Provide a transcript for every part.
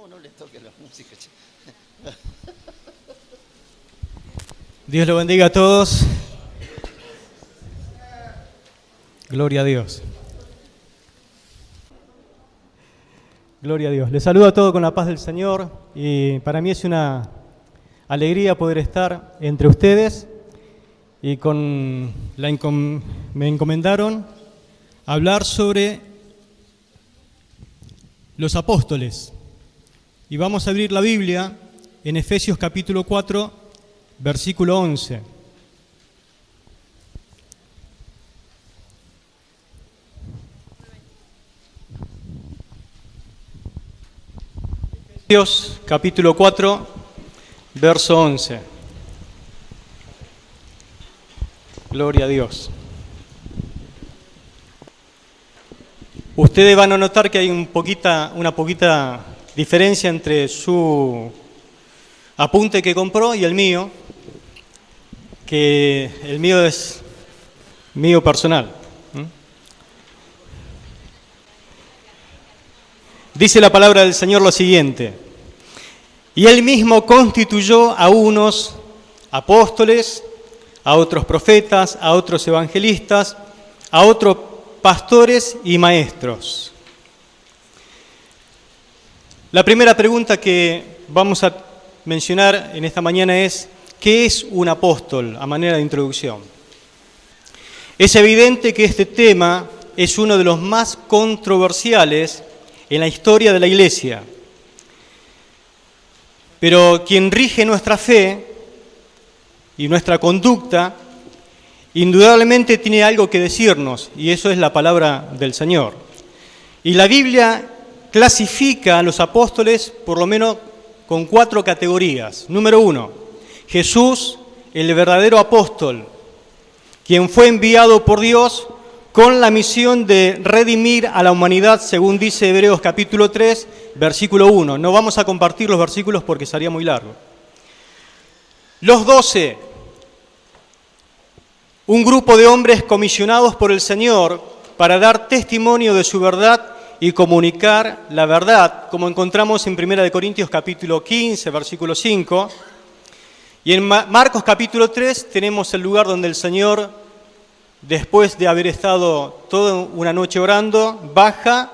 no le toque la música. Dios lo bendiga a todos. Gloria a Dios. Gloria a Dios. Les saludo a todos con la paz del Señor y para mí es una alegría poder estar entre ustedes y me encomendaron hablar sobre los apóstoles. Y vamos a abrir la Biblia en Efesios capítulo 4, versículo 11. Efesios capítulo 4, verso 11. Gloria a Dios. Ustedes van a notar que hay una poquita diferencia entre su apunte que compró y el mío, que el mío es mío personal. Dice la palabra del Señor lo siguiente: y Él mismo constituyó a unos apóstoles, a otros profetas, a otros evangelistas, a otros pastores y maestros. La primera pregunta que vamos a mencionar en esta mañana es: ¿qué es un apóstol? A manera de introducción. Es evidente que este tema es uno de los más controversiales en la historia de la Iglesia. Pero quien rige nuestra fe y nuestra conducta, indudablemente tiene algo que decirnos, y eso es la palabra del Señor. Y la Biblia clasifica a los apóstoles por lo menos con 4 categorías. Número 1, Jesús, el verdadero apóstol, quien fue enviado por Dios con la misión de redimir a la humanidad, según dice Hebreos capítulo 3, versículo 1. No vamos a compartir los versículos porque sería muy largo. Los 12, un grupo de hombres comisionados por el Señor para dar testimonio de su verdad y comunicar la verdad, como encontramos en 1 Corintios capítulo 15, versículo 5. Y en Marcos capítulo 3 tenemos el lugar donde el Señor, después de haber estado toda una noche orando, baja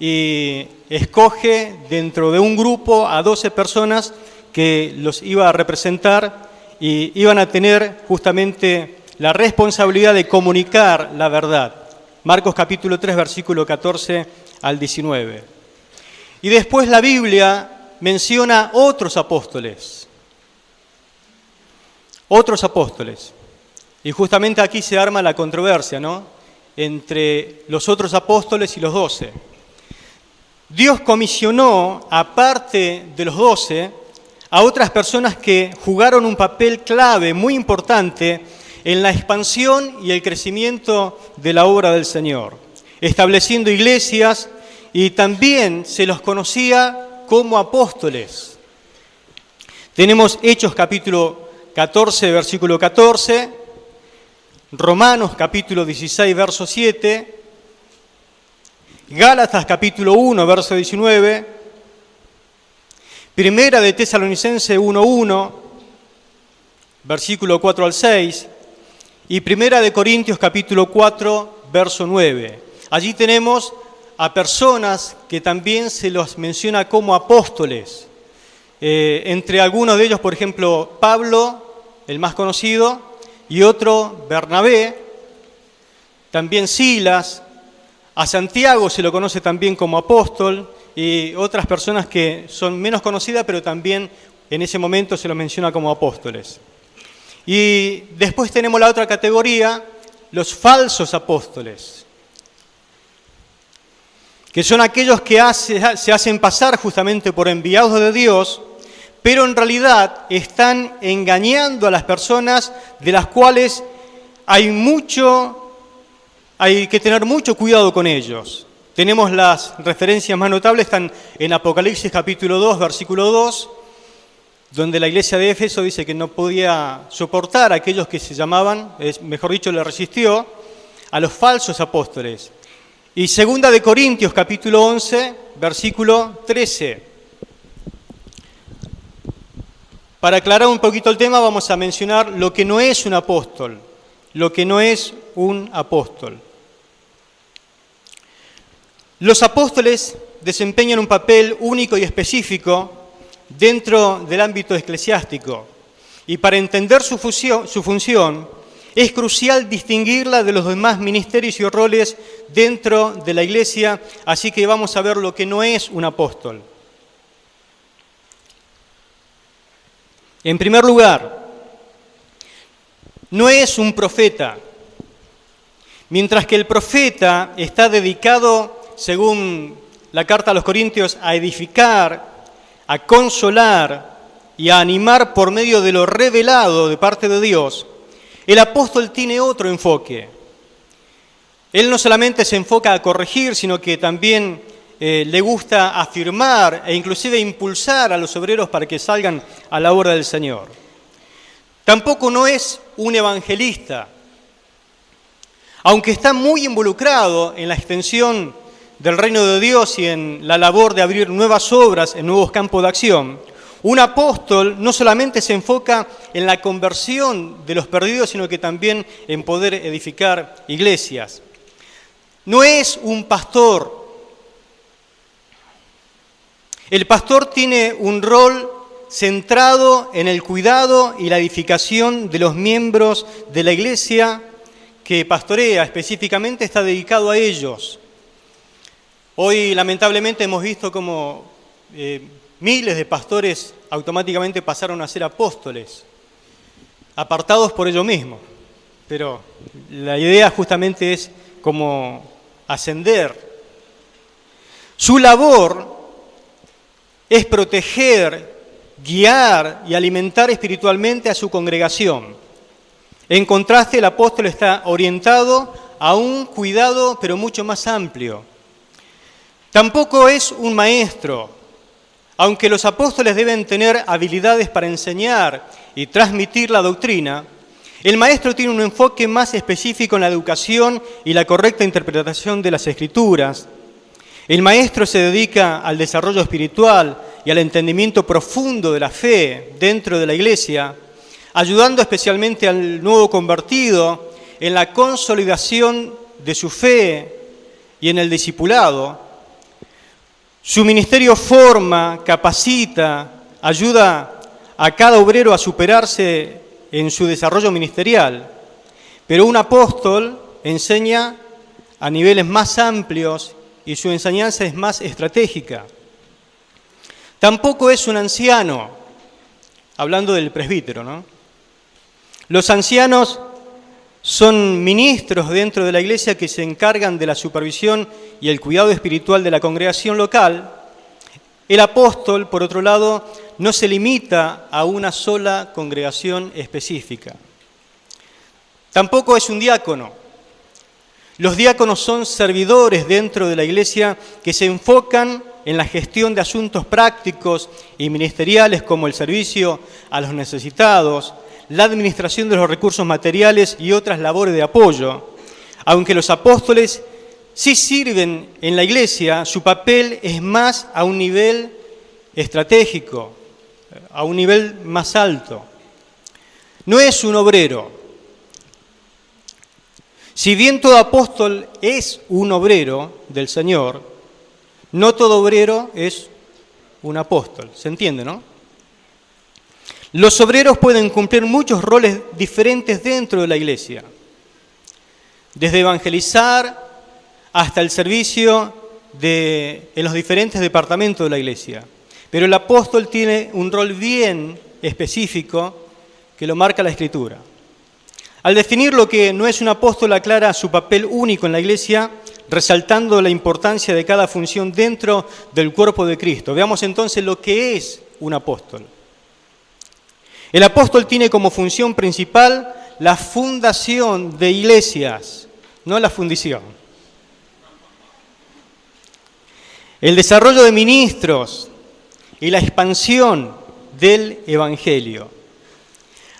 y escoge dentro de un grupo a 12 personas que los iba a representar y iban a tener justamente la responsabilidad de comunicar la verdad. Marcos capítulo 3, versículo 14 al 19. Y después la Biblia menciona otros apóstoles. Otros apóstoles. Y justamente aquí se arma la controversia, ¿no?, entre los otros apóstoles y los 12. Dios comisionó, aparte de los 12, a otras personas que jugaron un papel clave, muy importante, en la expansión y el crecimiento de la obra del Señor, estableciendo iglesias, y también se los conocía como apóstoles. Tenemos Hechos capítulo 14, versículo 14, Romanos capítulo 16, verso 7, Gálatas capítulo 1, verso 19, Primera de Tesalonicenses 1:1, versículo 4 al 6, y Primera de Corintios capítulo 4, verso 9. Allí tenemos a personas que también se los menciona como apóstoles. Entre algunos de ellos, por ejemplo, Pablo, el más conocido, y otro, Bernabé, también Silas, a Santiago se lo conoce también como apóstol, y otras personas que son menos conocidas, pero también en ese momento se los menciona como apóstoles. Y después tenemos la otra categoría, los falsos apóstoles, que son aquellos que se hacen pasar justamente por enviados de Dios, pero en realidad están engañando a las personas, de las cuales hay que tener mucho cuidado con ellos. Tenemos las referencias más notables, están en Apocalipsis capítulo 2, versículo 2, donde la iglesia de Éfeso dice que no podía soportar a aquellos que se llamaban, mejor dicho, le resistió a los falsos apóstoles. Y 2 de Corintios capítulo 11, versículo 13. Para aclarar un poquito el tema, vamos a mencionar lo que no es un apóstol. Lo que no es un apóstol. Los apóstoles desempeñan un papel único y específico dentro del ámbito eclesiástico. Y para entender su función, es crucial distinguirla de los demás ministerios y roles dentro de la Iglesia, así que vamos a ver lo que no es un apóstol. En primer lugar, no es un profeta. Mientras que el profeta está dedicado, según la carta a los Corintios, a edificar, a consolar y a animar por medio de lo revelado de parte de Dios, el apóstol tiene otro enfoque. Él no solamente se enfoca a corregir, sino que también le gusta afirmar e inclusive impulsar a los obreros para que salgan a la obra del Señor. Tampoco no es un evangelista. Aunque está muy involucrado en la extensión del reino de Dios y en la labor de abrir nuevas obras en nuevos campos de acción, un apóstol no solamente se enfoca en la conversión de los perdidos, sino que también en poder edificar iglesias. No es un pastor. El pastor tiene un rol centrado en el cuidado y la edificación de los miembros de la iglesia que pastorea, específicamente está dedicado a ellos. Hoy, lamentablemente, hemos visto cómo miles de pastores automáticamente pasaron a ser apóstoles, apartados por ellos mismos. Pero la idea justamente es como ascender. Su labor es proteger, guiar y alimentar espiritualmente a su congregación. En contraste, el apóstol está orientado a un cuidado, pero mucho más amplio. Tampoco es un maestro. Aunque los apóstoles deben tener habilidades para enseñar y transmitir la doctrina, el maestro tiene un enfoque más específico en la educación y la correcta interpretación de las Escrituras. El maestro se dedica al desarrollo espiritual y al entendimiento profundo de la fe dentro de la iglesia, ayudando especialmente al nuevo convertido en la consolidación de su fe y en el discipulado. Su ministerio forma, capacita, ayuda a cada obrero a superarse en su desarrollo ministerial, pero un apóstol enseña a niveles más amplios y su enseñanza es más estratégica. Tampoco es un anciano, hablando del presbítero, ¿no? Los ancianos son ministros dentro de la iglesia que se encargan de la supervisión y el cuidado espiritual de la congregación local. El apóstol, por otro lado, no se limita a una sola congregación específica. Tampoco es un diácono. Los diáconos son servidores dentro de la iglesia que se enfocan en la gestión de asuntos prácticos y ministeriales como el servicio a los necesitados, la administración de los recursos materiales y otras labores de apoyo. Aunque los apóstoles sí sirven en la iglesia, su papel es más a un nivel estratégico, a un nivel más alto. No es un obrero. Si bien todo apóstol es un obrero del Señor, no todo obrero es un apóstol. ¿Se entiende, no? Los obreros pueden cumplir muchos roles diferentes dentro de la iglesia, desde evangelizar hasta el servicio en los diferentes departamentos de la iglesia. Pero el apóstol tiene un rol bien específico que lo marca la Escritura. Al definir lo que no es un apóstol, aclara su papel único en la iglesia, resaltando la importancia de cada función dentro del cuerpo de Cristo. Veamos entonces lo que es un apóstol. El apóstol tiene como función principal la fundación de iglesias, no la fundición. El desarrollo de ministros y la expansión del evangelio.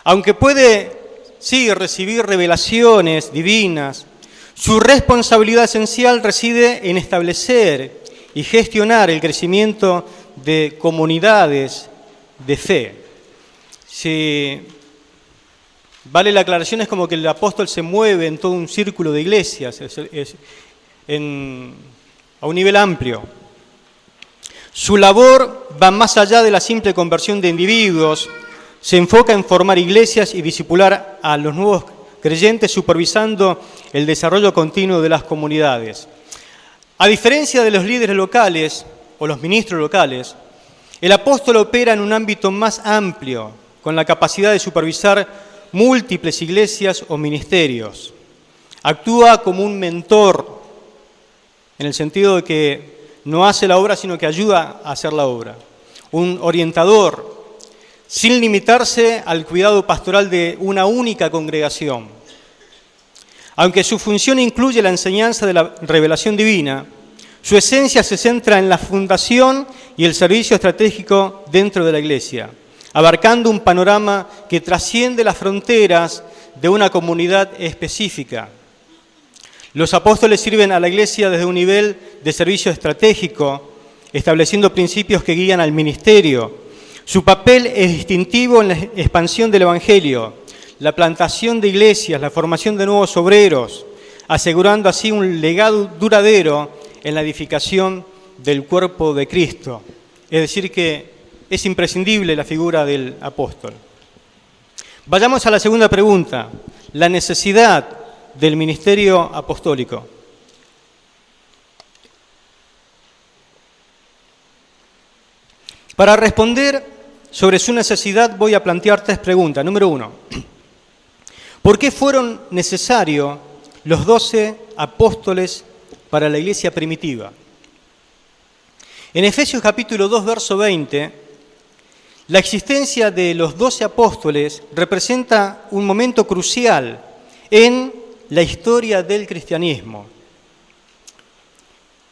Aunque puede, sí, recibir revelaciones divinas, su responsabilidad esencial reside en establecer y gestionar el crecimiento de comunidades de fe. vale la aclaración, es como que el apóstol se mueve en todo un círculo de iglesias, a un nivel amplio. Su labor va más allá de la simple conversión de individuos, se enfoca en formar iglesias y discipular a los nuevos creyentes, supervisando el desarrollo continuo de las comunidades. A diferencia de los líderes locales o los ministros locales, el apóstol opera en un ámbito más amplio, con la capacidad de supervisar múltiples iglesias o ministerios. Actúa como un mentor, en el sentido de que no hace la obra, sino que ayuda a hacer la obra. Un orientador, sin limitarse al cuidado pastoral de una única congregación. Aunque su función incluye la enseñanza de la revelación divina, su esencia se centra en la fundación y el servicio estratégico dentro de la iglesia, abarcando un panorama que trasciende las fronteras de una comunidad específica. Los apóstoles sirven a la iglesia desde un nivel de servicio estratégico, estableciendo principios que guían al ministerio. Su papel es distintivo en la expansión del evangelio, la plantación de iglesias, la formación de nuevos obreros, asegurando así un legado duradero en la edificación del cuerpo de Cristo. Es decir, que es imprescindible la figura del apóstol. Vayamos a la segunda pregunta, la necesidad del ministerio apostólico. Para responder sobre su necesidad voy a plantear 3 preguntas. Número 1, ¿por qué fueron necesarios los 12 apóstoles para la iglesia primitiva? En Efesios capítulo 2, verso 20, la existencia de los 12 apóstoles representa un momento crucial en la historia del cristianismo.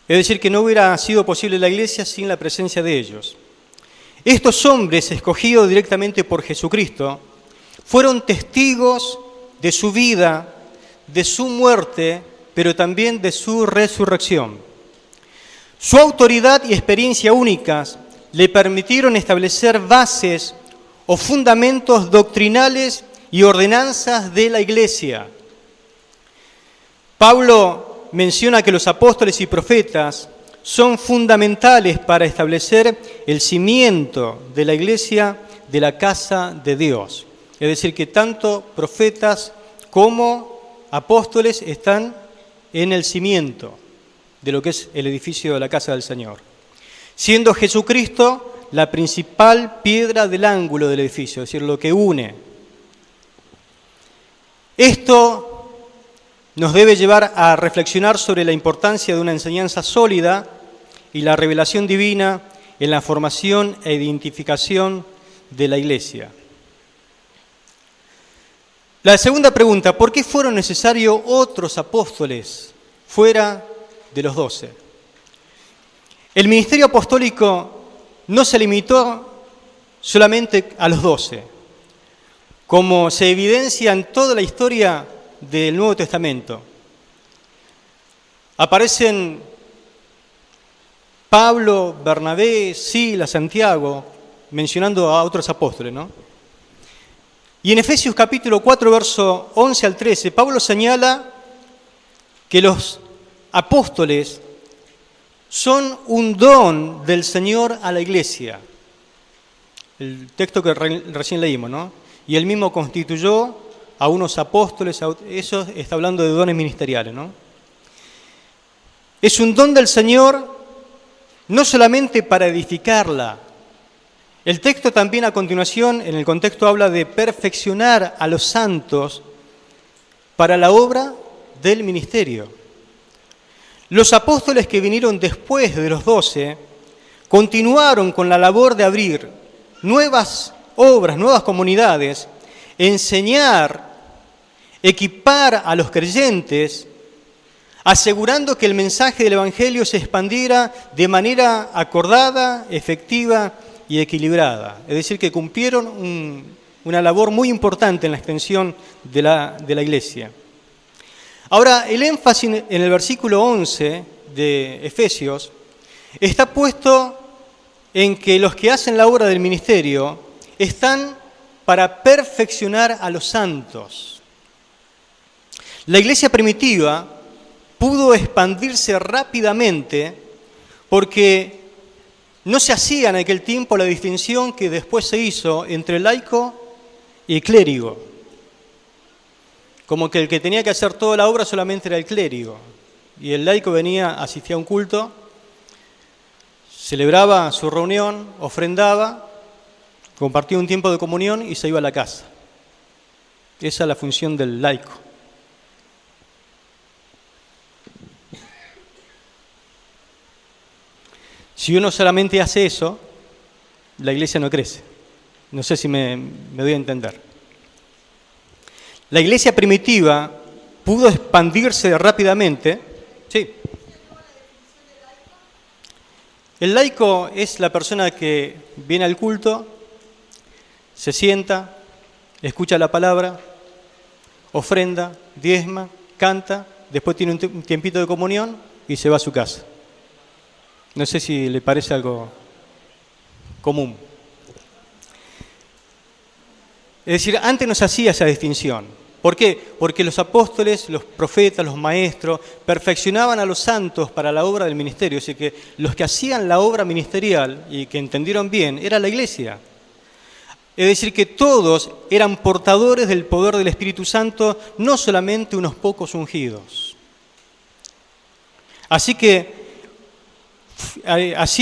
Es decir, que no hubiera sido posible la iglesia sin la presencia de ellos. Estos hombres, escogidos directamente por Jesucristo, fueron testigos de su vida, de su muerte, pero también de su resurrección. Su autoridad y experiencia únicas le permitieron establecer bases o fundamentos doctrinales y ordenanzas de la iglesia. Pablo menciona que los apóstoles y profetas son fundamentales para establecer el cimiento de la iglesia de la casa de Dios. Es decir, que tanto profetas como apóstoles están en el cimiento de lo que es el edificio de la casa del Señor, siendo Jesucristo la principal piedra del ángulo del edificio, es decir, lo que une. Esto nos debe llevar a reflexionar sobre la importancia de una enseñanza sólida y la revelación divina en la formación e identificación de la iglesia. La segunda pregunta, ¿por qué fueron necesarios otros apóstoles fuera de los 12? El ministerio apostólico no se limitó solamente a los 12, como se evidencia en toda la historia del Nuevo Testamento. Aparecen Pablo, Bernabé, Silas, Santiago, mencionando a otros apóstoles, ¿no? Y en Efesios capítulo 4, verso 11 al 13, Pablo señala que los apóstoles son un don del Señor a la iglesia. El texto que recién leímos, ¿no? Y él mismo constituyó a unos apóstoles, eso está hablando de dones ministeriales, ¿no? Es un don del Señor no solamente para edificarla. El texto también a continuación, en el contexto, habla de perfeccionar a los santos para la obra del ministerio. Los apóstoles que vinieron después de los 12 continuaron con la labor de abrir nuevas obras, nuevas comunidades, enseñar, equipar a los creyentes, asegurando que el mensaje del Evangelio se expandiera de manera acordada, efectiva y equilibrada. Es decir, que cumplieron una labor muy importante en la extensión de la iglesia. Ahora, el énfasis en el versículo 11 de Efesios está puesto en que los que hacen la obra del ministerio están para perfeccionar a los santos. La iglesia primitiva pudo expandirse rápidamente porque no se hacía en aquel tiempo la distinción que después se hizo entre laico y clérigo. Como que el que tenía que hacer toda la obra solamente era el clérigo. Y el laico venía, asistía a un culto, celebraba su reunión, ofrendaba, compartía un tiempo de comunión y se iba a la casa. Esa es la función del laico. Si uno solamente hace eso, la iglesia no crece. No sé si me doy a entender. La iglesia primitiva pudo expandirse rápidamente. Sí. El laico es la persona que viene al culto, se sienta, escucha la palabra, ofrenda, diezma, canta, después tiene un tiempito de comunión y se va a su casa. No sé si le parece algo común. Es decir, antes no se hacía esa distinción. ¿Por qué? Porque los apóstoles, los profetas, los maestros, perfeccionaban a los santos para la obra del ministerio. Así que los que hacían la obra ministerial y que entendieron bien, era la iglesia. Es decir, que todos eran portadores del poder del Espíritu Santo, no solamente unos pocos ungidos. Así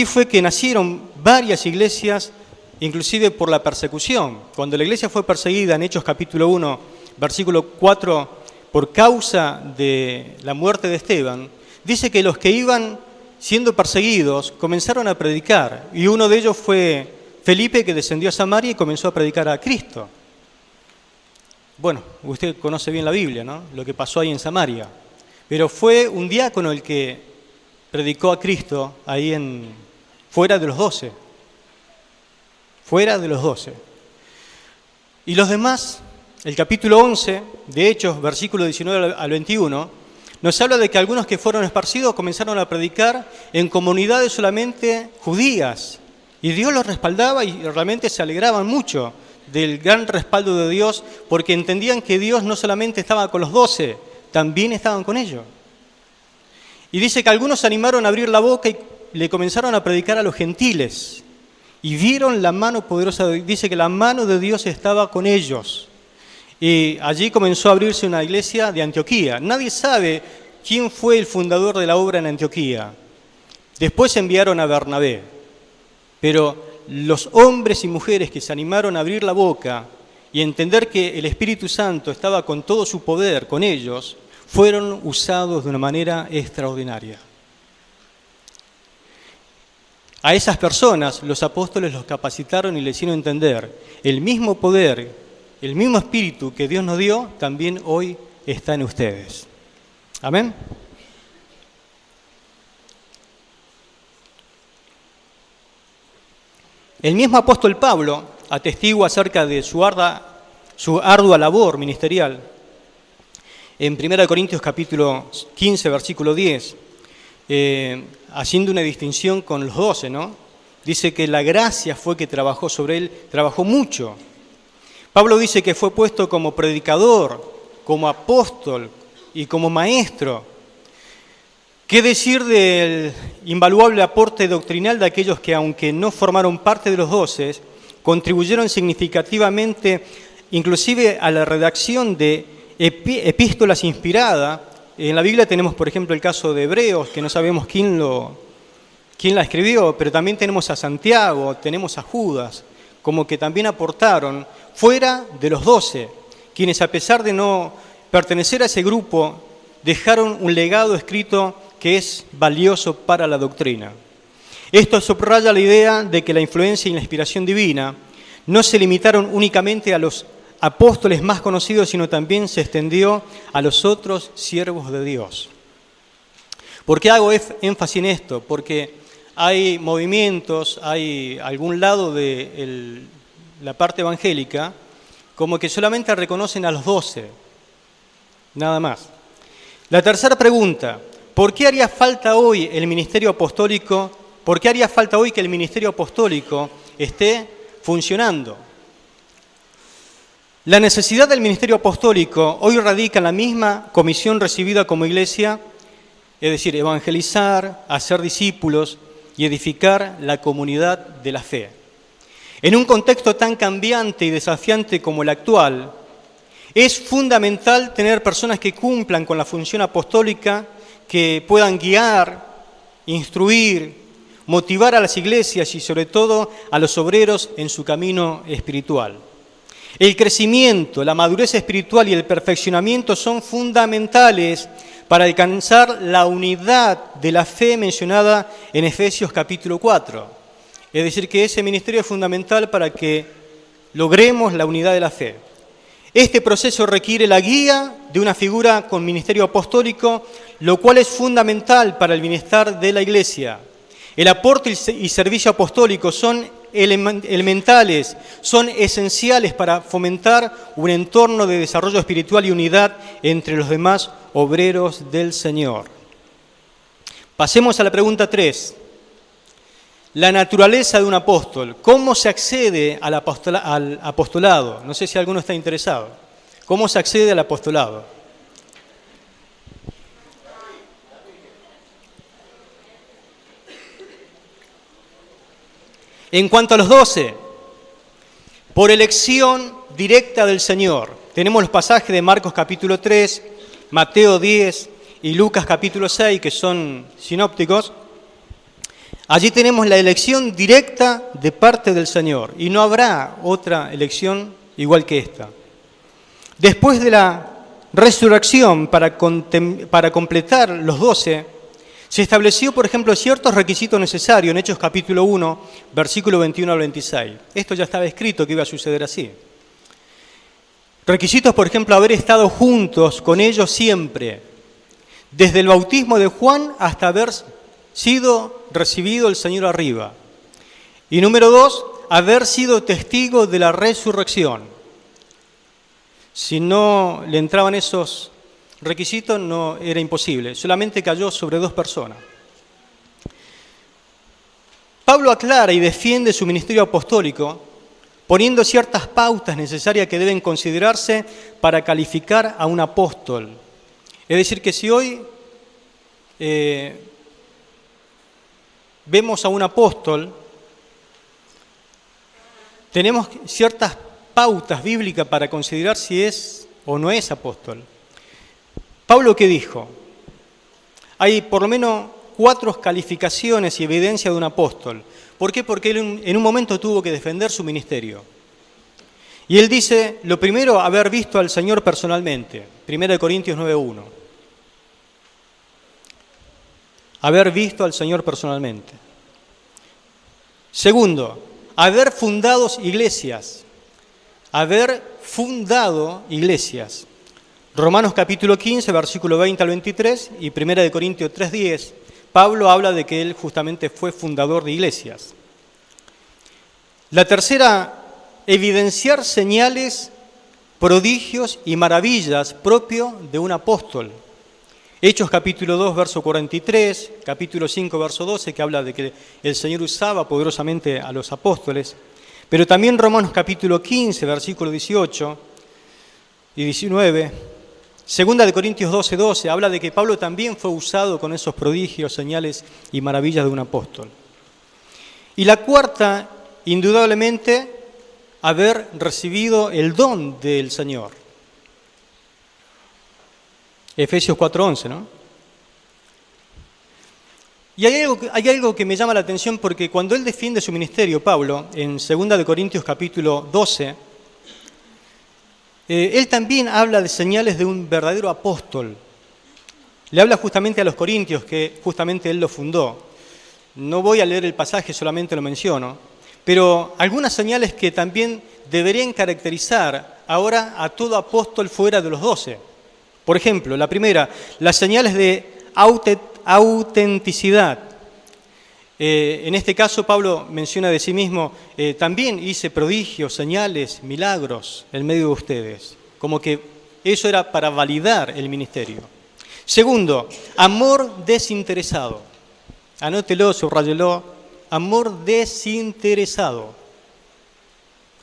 fue que nacieron varias iglesias, inclusive por la persecución. Cuando la iglesia fue perseguida en Hechos capítulo 1, versículo 4, por causa de la muerte de Esteban, dice que los que iban siendo perseguidos comenzaron a predicar, y uno de ellos fue Felipe, que descendió a Samaria y comenzó a predicar a Cristo. Bueno, usted conoce bien la Biblia, ¿no? Lo que pasó ahí en Samaria. Pero fue un diácono el que predicó a Cristo ahí fuera de los 12. Fuera de los 12. Y los demás, el capítulo 11 de Hechos, versículo 19 al 21, nos habla de que algunos que fueron esparcidos comenzaron a predicar en comunidades solamente judías. Y Dios los respaldaba y realmente se alegraban mucho del gran respaldo de Dios, porque entendían que Dios no solamente estaba con los 12, también estaban con ellos. Y dice que algunos se animaron a abrir la boca y le comenzaron a predicar a los gentiles. Y vieron la mano poderosa de Dios. Dice que la mano de Dios estaba con ellos. Y allí comenzó a abrirse una iglesia de Antioquía. Nadie sabe quién fue el fundador de la obra en Antioquía. Después enviaron a Bernabé. Pero los hombres y mujeres que se animaron a abrir la boca y entender que el Espíritu Santo estaba con todo su poder con ellos, fueron usados de una manera extraordinaria. A esas personas los apóstoles los capacitaron y les hicieron entender el mismo poder, el mismo espíritu que Dios nos dio, también hoy está en ustedes. Amén. El mismo apóstol Pablo atestigua acerca de su ardua labor ministerial. En 1 Corintios capítulo 15, versículo 10, haciendo una distinción con los 12, ¿no? Dice que la gracia fue que trabajó sobre él, trabajó mucho. Pablo dice que fue puesto como predicador, como apóstol y como maestro. ¿Qué decir del invaluable aporte doctrinal de aquellos que, aunque no formaron parte de los 12, contribuyeron significativamente, inclusive a la redacción de epístolas inspiradas? En la Biblia tenemos, por ejemplo, el caso de Hebreos, que no sabemos quién la escribió, pero también tenemos a Santiago, tenemos a Judas, como que también aportaron fuera de los 12, quienes a pesar de no pertenecer a ese grupo, dejaron un legado escrito que es valioso para la doctrina. Esto subraya la idea de que la influencia y la inspiración divina no se limitaron únicamente a los apóstoles más conocidos, sino también se extendió a los otros siervos de Dios. ¿Por qué hago énfasis en esto? Porque hay movimientos, hay algún lado de la parte evangélica como que solamente reconocen a los 12, nada más. La tercera pregunta: ¿por qué haría falta hoy el ministerio apostólico? ¿Por qué haría falta hoy que el ministerio apostólico esté funcionando? La necesidad del ministerio apostólico hoy radica en la misma comisión recibida como iglesia, es decir, evangelizar, hacer discípulos y edificar la comunidad de la fe. En un contexto tan cambiante y desafiante como el actual, es fundamental tener personas que cumplan con la función apostólica, que puedan guiar, instruir, motivar a las iglesias y sobre todo a los obreros en su camino espiritual. El crecimiento, la madurez espiritual y el perfeccionamiento son fundamentales para alcanzar la unidad de la fe mencionada en Efesios capítulo 4. Es decir, que ese ministerio es fundamental para que logremos la unidad de la fe. Este proceso requiere la guía de una figura con ministerio apostólico, lo cual es fundamental para el bienestar de la iglesia. El aporte y servicio apostólico son elementales, son esenciales para fomentar un entorno de desarrollo espiritual y unidad entre los demás obreros del Señor. Pasemos a la pregunta 3. La naturaleza de un apóstol. ¿Cómo se accede al apostolado? No sé si alguno está interesado. ¿Cómo se accede al apostolado? En cuanto a los 12, por elección directa del Señor. Tenemos los pasajes de Marcos capítulo 3, Mateo 10 y Lucas capítulo 6, que son sinópticos. Allí tenemos la elección directa de parte del Señor y no habrá otra elección igual que esta. Después de la resurrección, para completar los 12, se estableció, por ejemplo, ciertos requisitos necesarios en Hechos capítulo 1, versículo 21 al 26. Esto ya estaba escrito que iba a suceder así. Requisitos, por ejemplo, haber estado juntos con ellos siempre, desde el bautismo de Juan hasta haber sido recibido el Señor arriba. Y número 2, haber sido testigo de la resurrección. Si no le entraban esos requisitos, no era imposible. Solamente cayó sobre 2 personas. Pablo aclara y defiende su ministerio apostólico, poniendo ciertas pautas necesarias que deben considerarse para calificar a un apóstol. Es decir, que si hoy vemos a un apóstol, tenemos ciertas pautas bíblicas para considerar si es o no es apóstol. Pablo, ¿qué dijo? Hay por lo menos 4 calificaciones y evidencia de un apóstol. ¿Por qué? Porque él en un momento tuvo que defender su ministerio. Y él dice, lo primero, haber visto al Señor personalmente. 1 Corintios 9:1. Haber visto al Señor personalmente. Segundo, haber fundado iglesias. Haber fundado iglesias. Romanos capítulo 15, versículo 20 al 23 y 1 Corintios 3:10, Pablo habla de que él justamente fue fundador de iglesias. La tercera, evidenciar señales, prodigios y maravillas propio de un apóstol. Hechos capítulo 2, verso 43, capítulo 5, verso 12, que habla de que el Señor usaba poderosamente a los apóstoles, pero también Romanos capítulo 15, versículo 18 y 19, Segunda de Corintios 12:12, habla de que Pablo también fue usado con esos prodigios, señales y maravillas de un apóstol. Y la cuarta, indudablemente, haber recibido el don del Señor. Efesios 4:11, ¿no? Y hay algo que me llama la atención porque cuando él defiende su ministerio, Pablo, en 2 de Corintios capítulo 12, él también habla de señales de un verdadero apóstol. Le habla justamente a los corintios, que justamente él lo fundó. No voy a leer el pasaje, solamente lo menciono, pero algunas señales que también deberían caracterizar ahora a todo apóstol fuera de los 12. Por ejemplo, la primera, las señales de autenticidad. En este caso, Pablo menciona de sí mismo, también hice prodigios, señales, milagros en medio de ustedes. Como que eso era para validar el ministerio. Segundo, amor desinteresado. Anótelo, subráyelo. Amor desinteresado.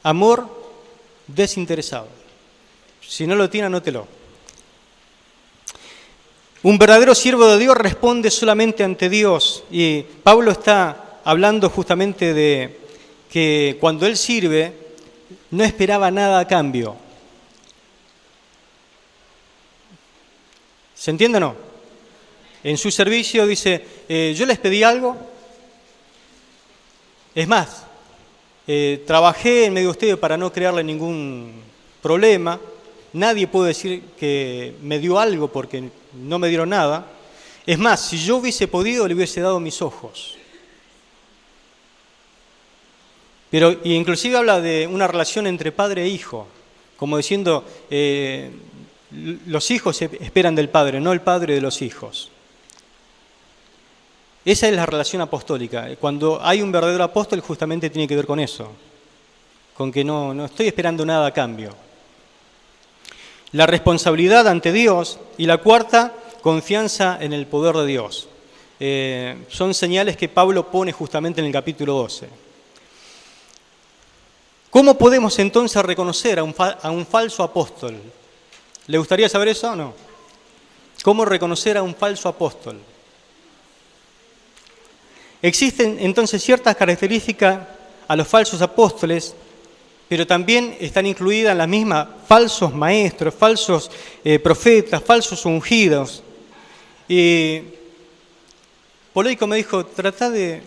Amor desinteresado. Si no lo tiene, anótelo. Un verdadero siervo de Dios responde solamente ante Dios. Y Pablo está hablando justamente de que cuando él sirve, no esperaba nada a cambio. ¿Se entiende o no? En su servicio dice, yo les pedí algo. Es más, trabajé en medio de ustedes para no crearle ningún problema. Nadie puede decir que me dio algo porque no me dieron nada. Es más, si yo hubiese podido, le hubiese dado mis ojos. Pero inclusive habla de una relación entre padre e hijo, como diciendo, los hijos esperan del padre, no el padre de los hijos. Esa es la relación apostólica. Cuando hay un verdadero apóstol, justamente tiene que ver con eso, con que no estoy esperando nada a cambio. La responsabilidad ante Dios y la cuarta, confianza en el poder de Dios. Son señales que Pablo pone justamente en el capítulo 12. ¿Cómo podemos entonces reconocer a un falso apóstol? ¿Le gustaría saber eso o no? ¿Cómo reconocer a un falso apóstol? Existen entonces ciertas características a los falsos apóstoles, pero también están incluidas en la misma falsos maestros, falsos profetas, falsos ungidos. Y Poleico me dijo, trata de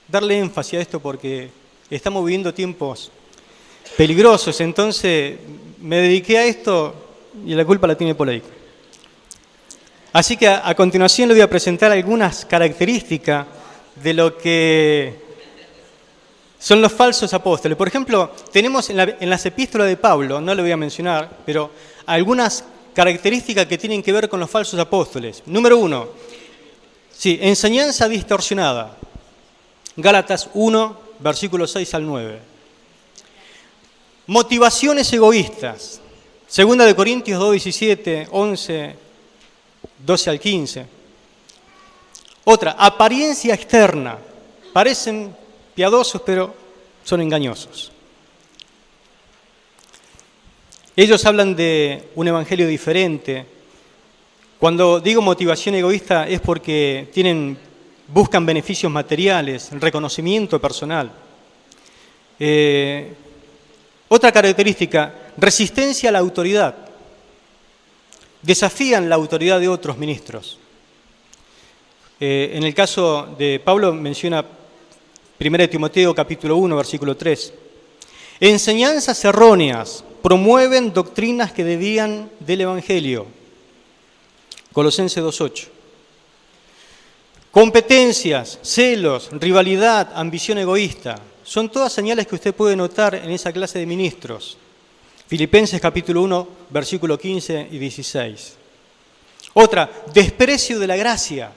darle énfasis a esto porque estamos viviendo tiempos peligrosos, entonces me dediqué a esto y la culpa la tiene Poleico. Así que a continuación le voy a presentar algunas características de lo que son los falsos apóstoles. Por ejemplo, tenemos en las epístolas de Pablo, no le voy a mencionar, pero algunas características que tienen que ver con los falsos apóstoles. Número 1, sí, enseñanza distorsionada. Gálatas 1, versículos 6 al 9. Motivaciones egoístas. 2 Corintios 2, 17, 11, 12 al 15. Otra, apariencia externa. Parecen piadosos, pero son engañosos. Ellos hablan de un evangelio diferente. Cuando digo motivación egoísta es porque buscan beneficios materiales, reconocimiento personal. Otra característica, resistencia a la autoridad. Desafían la autoridad de otros ministros. En el caso de Pablo menciona 1 Timoteo capítulo 1, versículo 3. Enseñanzas erróneas promueven doctrinas que desvían del Evangelio. Colosenses 2.8. Competencias, celos, rivalidad, ambición egoísta. Son todas señales que usted puede notar en esa clase de ministros. Filipenses capítulo 1, versículo 15 y 16. Otra, desprecio de la gracia.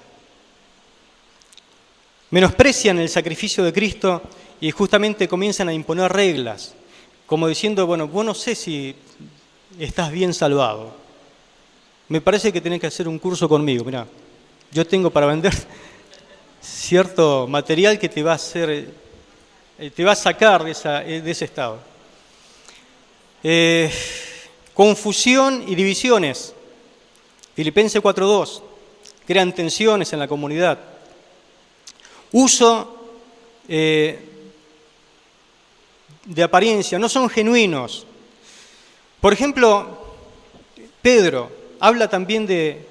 Menosprecian el sacrificio de Cristo y justamente comienzan a imponer reglas, como diciendo, bueno, vos no sé si estás bien salvado. Me parece que tenés que hacer un curso conmigo. Mirá, yo tengo para vender cierto material que te va a sacar de ese estado. Confusión y divisiones. Filipenses 4.2. Crean tensiones en la comunidad. Uso de apariencia, no son genuinos. Por ejemplo, Pedro habla también de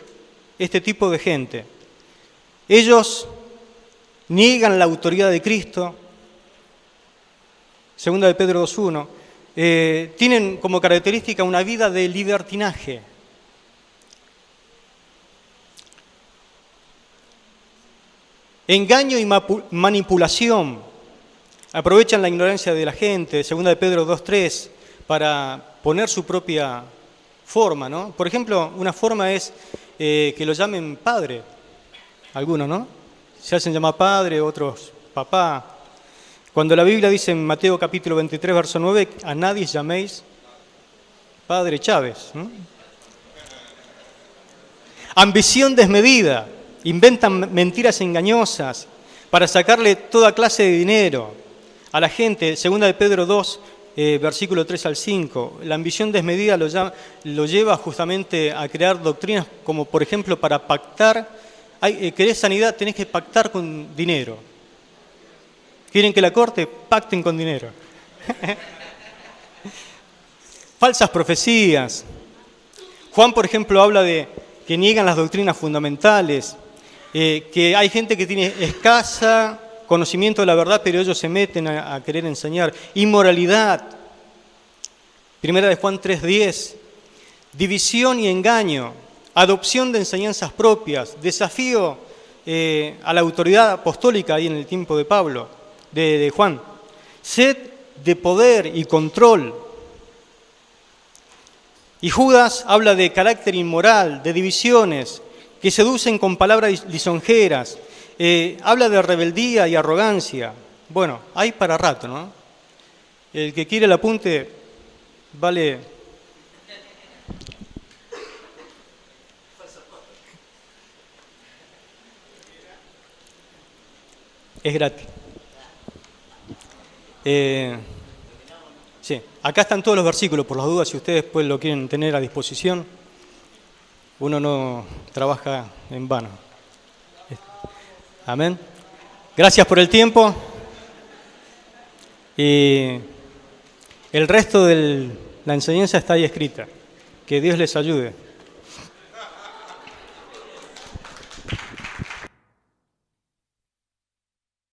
este tipo de gente. Ellos niegan la autoridad de Cristo. 2 de Pedro 2.1. Tienen como característica una vida de libertinaje. Engaño y manipulación. Aprovechan la ignorancia de la gente, 2 de Pedro 2.3, para poner su propia forma, ¿no? Por ejemplo, una forma es que lo llamen padre. Algunos, ¿no? Se hacen llamar padre, otros papá. Cuando la Biblia dice en Mateo capítulo 23, verso 9, a nadie llaméis padre Chávez, ¿no? Ambición desmedida. Inventan mentiras engañosas para sacarle toda clase de dinero a la gente. 2 de Pedro 2, versículo 3 al 5. La ambición desmedida lo lleva justamente a crear doctrinas como, por ejemplo, para pactar. ¿Querés sanidad? Tenés que pactar con dinero. ¿Quieren que la corte? Pacten con dinero. Falsas profecías. Juan, por ejemplo, habla de que niegan las doctrinas fundamentales, que hay gente que tiene escasa conocimiento de la verdad, pero ellos se meten a querer enseñar. Inmoralidad. Primera de Juan 3:10. División y engaño. Adopción de enseñanzas propias. Desafío a la autoridad apostólica ahí en el tiempo de Pablo, de Juan. Sed de poder y control. Y Judas habla de carácter inmoral, de divisiones, que seducen con palabras lisonjeras. Habla de rebeldía y arrogancia. Bueno, hay para rato, ¿no? El que quiere el apunte, vale. Es gratis. Sí, acá están todos los versículos, por las dudas, si ustedes después lo quieren tener a disposición. Uno no trabaja en vano. Amén. Gracias por el tiempo. Y el resto de la enseñanza está ahí escrita. Que Dios les ayude.